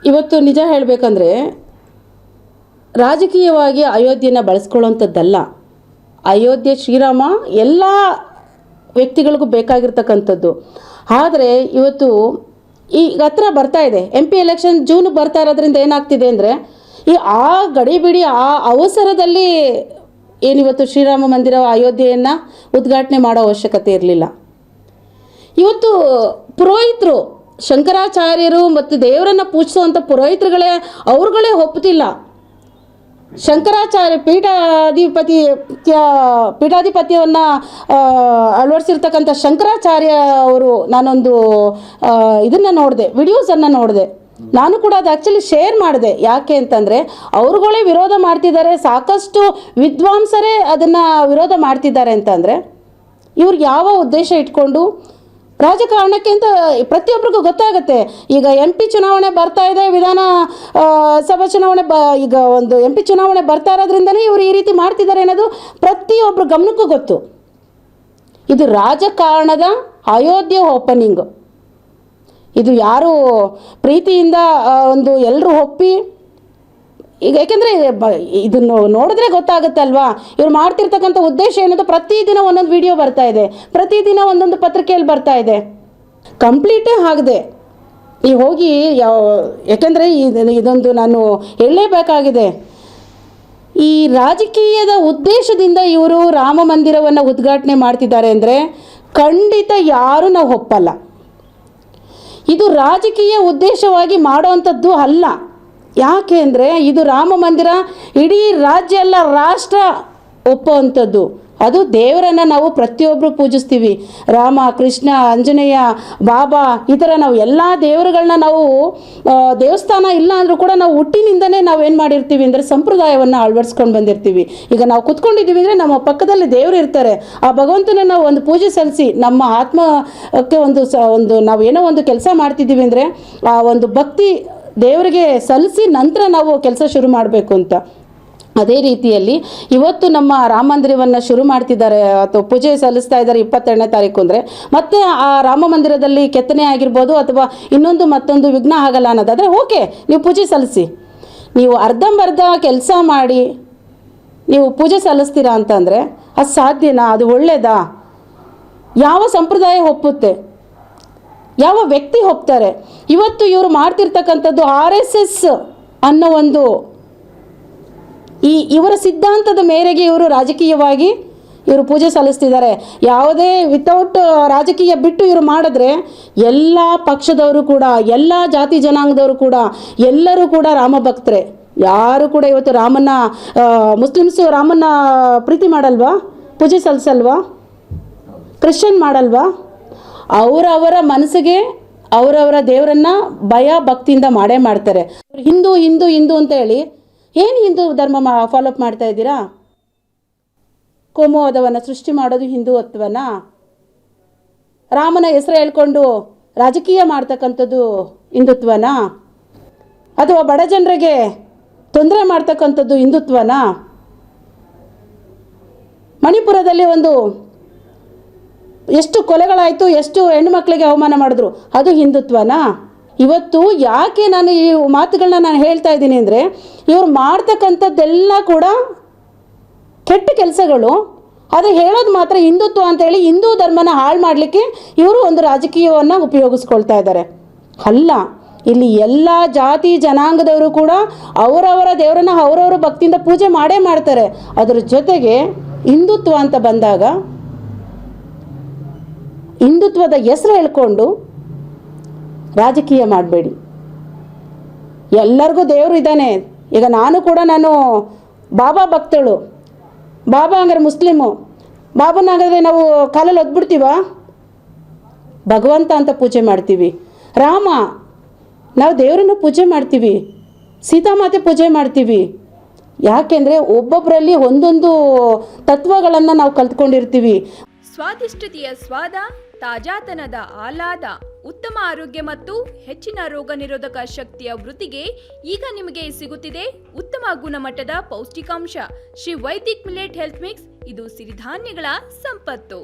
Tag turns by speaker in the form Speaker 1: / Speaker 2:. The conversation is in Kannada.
Speaker 1: ಇವತ್ತು ನಿಜ ಹೇಳಬೇಕಂದ್ರೆ ರಾಜಕೀಯವಾಗಿ ಅಯೋಧ್ಯೆನ ಬಳಸ್ಕೊಳ್ಳೋಂಥದ್ದಲ್ಲ. ಅಯೋಧ್ಯೆ ಶ್ರೀರಾಮ ಎಲ್ಲ ವ್ಯಕ್ತಿಗಳಿಗೂ ಬೇಕಾಗಿರ್ತಕ್ಕಂಥದ್ದು. ಆದರೆ ಇವತ್ತು ಈಗ ಹತ್ರ ಬರ್ತಾ ಇದೆ, MP ಎಲೆಕ್ಷನ್ ಜೂನ್ಗೆ ಬರ್ತಾ ಇರೋದ್ರಿಂದ ಏನಾಗ್ತಿದೆ ಅಂದರೆ ಆ ಗಡಿಬಿಡಿ ಆ ಅವಸರದಲ್ಲಿ ಏನಿವತ್ತು ಶ್ರೀರಾಮ ಮಂದಿರ ಅಯೋಧ್ಯೆಯನ್ನು ಉದ್ಘಾಟನೆ ಮಾಡೋ ಅವಶ್ಯಕತೆ ಇರಲಿಲ್ಲ. ಇವತ್ತು ಪುರೋಹಿತರು, ಶಂಕರಾಚಾರ್ಯರು ಮತ್ತು ದೇವರನ್ನು ಪೂಜಿಸುವಂಥ ಪುರೋಹಿತರುಗಳೇ ಅವ್ರುಗಳೇ ಒಪ್ಪುತ್ತಿಲ್ಲ. ಶಂಕರಾಚಾರ್ಯ ಪೀಠಾಧಿಪತ್ಯವನ್ನು ಅಳವಡಿಸಿರ್ತಕ್ಕಂಥ ಶಂಕರಾಚಾರ್ಯ ಅವರು, ನಾನೊಂದು ಇದನ್ನು ನೋಡಿದೆ, ವಿಡಿಯೋಸನ್ನು ನೋಡಿದೆ. ನಾನು ಕೂಡ ಅದು ಆ್ಯಕ್ಚುಲಿ ಶೇರ್ ಮಾಡಿದೆ. ಯಾಕೆ ಅಂತಂದರೆ ಅವ್ರುಗಳೇ ವಿರೋಧ ಮಾಡ್ತಿದ್ದಾರೆ, ಸಾಕಷ್ಟು ವಿದ್ವಾಂಸರೇ ಅದನ್ನು ವಿರೋಧ ಮಾಡ್ತಿದ್ದಾರೆ ಅಂತಂದರೆ ಇವ್ರು ಯಾವ ಉದ್ದೇಶ ಇಟ್ಕೊಂಡು ರಾಜಕಾರಣಕ್ಕೆ ಅಂತ ಪ್ರತಿಯೊಬ್ಬರಿಗೂ ಗೊತ್ತಾಗುತ್ತೆ. ಈಗ MP ಚುನಾವಣೆ ಬರ್ತಾ ಇದೆ, ವಿಧಾನ ಸಭಾ ಚುನಾವಣೆ ಈಗ ಒಂದು MP ಚುನಾವಣೆ ಬರ್ತಾ ಇರೋದ್ರಿಂದಲೇ ಇವರು ಈ ರೀತಿ ಮಾಡ್ತಿದ್ದಾರೆ ಅನ್ನೋದು ಪ್ರತಿಯೊಬ್ಬರ ಗಮನಕ್ಕೂ ಗೊತ್ತು. ಇದು ರಾಜಕಾರಣದ ಅಯೋಧ್ಯೆ ಓಪನಿಂಗು. ಇದು ಯಾರು ಪ್ರೀತಿಯಿಂದ ಒಂದು ಎಲ್ಲರೂ ಒಪ್ಪಿ, ಈಗ ಯಾಕೆಂದರೆ ಇದನ್ನು ನೋಡಿದ್ರೆ ಗೊತ್ತಾಗುತ್ತಲ್ವಾ ಇವ್ರು ಮಾಡ್ತಿರ್ತಕ್ಕಂಥ ಉದ್ದೇಶ ಏನಂತ. ಪ್ರತಿದಿನ ಒಂದೊಂದು ವಿಡಿಯೋ ಬರ್ತಾ ಇದೆ, ಪ್ರತಿದಿನ ಒಂದೊಂದು ಪತ್ರಿಕೆಯಲ್ಲಿ ಬರ್ತಾ ಇದೆ. ಕಂಪ್ಲೀಟೇ ಆಗದೆ ಈ ಹೋಗಿ ಯಾಕೆಂದರೆ ಇದೊಂದು ನಾನು ಹೇಳಲೇಬೇಕಾಗಿದೆ. ಈ ರಾಜಕೀಯದ ಉದ್ದೇಶದಿಂದ ಇವರು ರಾಮ ಮಂದಿರವನ್ನು ಉದ್ಘಾಟನೆ ಮಾಡ್ತಿದ್ದಾರೆ ಅಂದರೆ ಖಂಡಿತ ಯಾರೂ ನಾವು ಒಪ್ಪಲ್ಲ. ಇದು ರಾಜಕೀಯ ಉದ್ದೇಶವಾಗಿ ಮಾಡೋವಂಥದ್ದು ಅಲ್ಲ. ಯಾಕೆ ಅಂದರೆ ಇದು ರಾಮ ಮಂದಿರ ಇಡೀ ರಾಜ್ಯ ಅಲ್ಲ, ರಾಷ್ಟ್ರ ಒಪ್ಪುವಂಥದ್ದು. ಅದು ದೇವರನ್ನು ನಾವು ಪ್ರತಿಯೊಬ್ಬರು ಪೂಜಿಸ್ತೀವಿ. ರಾಮ, ಕೃಷ್ಣ, ಆಂಜನೇಯ, ಬಾಬಾ, ಈ ಥರ ನಾವು ಎಲ್ಲ ದೇವರುಗಳನ್ನ ನಾವು ದೇವಸ್ಥಾನ ಇಲ್ಲ ಅಂದರೂ ಕೂಡ ನಾವು ಹುಟ್ಟಿನಿಂದನೇ ನಾವು ಏನು ಮಾಡಿರ್ತೀವಿ ಅಂದರೆ ಸಂಪ್ರದಾಯವನ್ನು ಅಳವಡಿಸ್ಕೊಂಡು ಬಂದಿರ್ತೀವಿ. ಈಗ ನಾವು ಕುತ್ಕೊಂಡಿದ್ದೀವಿ ಅಂದರೆ ನಮ್ಮ ಪಕ್ಕದಲ್ಲಿ ದೇವರು ಇರ್ತಾರೆ. ಆ ಭಗವಂತನ ನಾವು ಒಂದು ಪೂಜೆ ಸಲ್ಲಿಸಿ ನಮ್ಮ ಆತ್ಮಕ್ಕೆ ಒಂದು ನಾವು ಏನೋ ಒಂದು ಕೆಲಸ ಮಾಡ್ತಿದ್ದೀವಿ ಅಂದರೆ ಆ ಒಂದು ಭಕ್ತಿ ದೇವರಿಗೆ ಸಲ್ಲಿಸಿ ನಂತರ ನಾವು ಕೆಲಸ ಶುರು ಮಾಡಬೇಕು ಅಂತ. ಅದೇ ರೀತಿಯಲ್ಲಿ ಇವತ್ತು ನಮ್ಮ ರಾಮ ಮಂದಿರವನ್ನು ಶುರು ಮಾಡ್ತಿದ್ದಾರೆ ಅಥವಾ ಪೂಜೆ ಸಲ್ಲಿಸ್ತಾ ಇದ್ದಾರೆ 22ನೇ ತಾರೀಕು ಅಂದರೆ, ಮತ್ತೆ ಆ ರಾಮ ಮಂದಿರದಲ್ಲಿ ಕೆತ್ತನೆ ಆಗಿರ್ಬೋದು ಅಥವಾ ಇನ್ನೊಂದು ಮತ್ತೊಂದು ವಿಘ್ನ ಆಗಲ್ಲ ಅನ್ನೋದಾದರೆ ಓಕೆ, ನೀವು ಪೂಜೆ ಸಲ್ಲಿಸಿ. ನೀವು ಅರ್ಧಂಬರ್ಧ ಕೆಲಸ ಮಾಡಿ ನೀವು ಪೂಜೆ ಸಲ್ಲಿಸ್ತೀರಾ ಅಂತಂದರೆ ಅದು ಸಾಧ್ಯನಾ? ಅದು ಒಳ್ಳೆಯದಾ? ಯಾವ ಸಂಪ್ರದಾಯ ಒಪ್ಪುತ್ತೆ? ಯಾವ ವ್ಯಕ್ತಿ ಒಪ್ತಾರೆ? ಇವತ್ತು ಇವರು ಮಾಡ್ತಿರ್ತಕ್ಕಂಥದ್ದು RSS ಅನ್ನೋ ಒಂದು ಇವರ ಸಿದ್ಧಾಂತದ ಮೇರೆಗೆ ಇವರು ರಾಜಕೀಯವಾಗಿ ಇವರು ಪೂಜೆ ಸಲ್ಲಿಸ್ತಿದ್ದಾರೆ. ಯಾವುದೇ ವಿತೌಟ್ ರಾಜಕೀಯ ಬಿಟ್ಟು ಇವರು ಮಾಡಿದ್ರೆ ಎಲ್ಲ ಪಕ್ಷದವರು ಕೂಡ, ಎಲ್ಲ ಜಾತಿ ಜನಾಂಗದವರು ಕೂಡ, ಎಲ್ಲರೂ ಕೂಡ ರಾಮ ಭಕ್ತರೆ. ಯಾರು ಕೂಡ ಇವತ್ತು ರಾಮನ, ಮುಸ್ಲಿಮ್ಸು ರಾಮನ ಪ್ರೀತಿ ಮಾಡಲ್ವಾ? ಪೂಜೆ ಸಲ್ಲಿಸಲ್ವಾ? ಕ್ರಿಶ್ಚಿಯನ್ ಮಾಡಲ್ವಾ? ಅವರವರ ಮನಸ್ಸಿಗೆ ಅವರವರ ದೇವರನ್ನ ಭಯ ಭಕ್ತಿಯಿಂದ ಮಾಡೇ ಮಾಡ್ತಾರೆ. ಹಿಂದೂ ಹಿಂದೂ ಹಿಂದೂ ಅಂತ ಹೇಳಿ ಏನು ಹಿಂದೂ ಧರ್ಮ ಫಾಲೋಅಪ್ ಮಾಡ್ತಾ ಇದ್ದೀರಾ? ಕೋಮುವಾದವನ್ನು ಸೃಷ್ಟಿ ಮಾಡೋದು ಹಿಂದೂತ್ವನ? ರಾಮನ ಹೆಸರು ಹೇಳ್ಕೊಂಡು ರಾಜಕೀಯ ಮಾಡ್ತಕ್ಕಂಥದ್ದು ಹಿಂದುತ್ವನ? ಅಥವಾ ಬಡ ಜನರಿಗೆ ತೊಂದರೆ ಮಾಡ್ತಕ್ಕಂಥದ್ದು ಹಿಂದುತ್ವನ? ಮಣಿಪುರದಲ್ಲಿ ಎಷ್ಟು ಕೊಲೆಗಳಾಯಿತು, ಎಷ್ಟು ಹೆಣ್ಣುಮಕ್ಕಳಿಗೆ ಅವಮಾನ ಮಾಡಿದ್ರು, ಅದು ಹಿಂದುತ್ವನ? ಇವತ್ತು ಯಾಕೆ ನಾನು ಈ ಮಾತುಗಳನ್ನ ನಾನು ಹೇಳ್ತಾ ಇದ್ದೀನಿ ಅಂದರೆ ಇವ್ರು ಮಾಡ್ತಕ್ಕಂಥದ್ದೆಲ್ಲ ಕೂಡ ಕೆಟ್ಟ ಕೆಲಸಗಳು. ಅದು ಹೇಳೋದು ಮಾತ್ರ ಹಿಂದುತ್ವ ಅಂತೇಳಿ ಹಿಂದೂ ಧರ್ಮನ ಹಾಳು ಮಾಡಲಿಕ್ಕೆ ಇವರು ಒಂದು ರಾಜಕೀಯವನ್ನು ಉಪಯೋಗಿಸ್ಕೊಳ್ತಾ ಇದ್ದಾರೆ. ಅಲ್ಲ, ಇಲ್ಲಿ ಎಲ್ಲ ಜಾತಿ ಜನಾಂಗದವರು ಕೂಡ ಅವರವರ ದೇವರನ್ನು ಅವರವರ ಭಕ್ತಿಯಿಂದ ಪೂಜೆ ಮಾಡೇ ಮಾಡ್ತಾರೆ. ಅದರ ಜೊತೆಗೆ ಹಿಂದುತ್ವ ಅಂತ ಬಂದಾಗ ಹಿಂದುತ್ವದ ಹೆಸರು ಹೇಳ್ಕೊಂಡು ರಾಜಕೀಯ ಮಾಡಬೇಡಿ. ಎಲ್ಲರಿಗೂ ದೇವರು ಇದ್ದಾನೆ. ಈಗ ನಾನು ಬಾಬಾ ಭಕ್ತಳು. ಬಾಬಾ ಹಂಗಾರೆ ಮುಸ್ಲಿಮು. ಬಾಬನಾಗಾದ್ರೆ ನಾವು ಕಾಲಲ್ಲಿ ಒದ್ಬಿಡ್ತೀವ? ಭಗವಂತ ಅಂತ ಪೂಜೆ ಮಾಡ್ತೀವಿ. ರಾಮ ನಾವು ದೇವರನ್ನು ಪೂಜೆ ಮಾಡ್ತೀವಿ. ಸೀತಾಮಾತೆ ಪೂಜೆ ಮಾಡ್ತೀವಿ. ಯಾಕೆಂದರೆ ಒಬ್ಬೊಬ್ಬರಲ್ಲಿ ಒಂದೊಂದು ತತ್ವಗಳನ್ನು ನಾವು ಕಲ್ತ್ಕೊಂಡಿರ್ತೀವಿ.
Speaker 2: ಸ್ವಾದಿಷ್ಟತೆಯ ಸ್ವಾದ, ತಾಜಾತನದ ಆಹ್ಲಾದ, ಉತ್ತಮ ಆರೋಗ್ಯ ಮತ್ತು ಹೆಚ್ಚಿನ ರೋಗ ನಿರೋಧಕ ಶಕ್ತಿಯ ವೃದ್ಧಿಗೆ ಈಗ ನಿಮಗೆ ಸಿಗುತ್ತಿದೆ ಉತ್ತಮ ಗುಣಮಟ್ಟದ ಪೌಷ್ಟಿಕಾಂಶ Shri Vaidik millet health mix. ಇದು ಸಿರಿಧಾನ್ಯಗಳ ಸಂಪತ್ತು.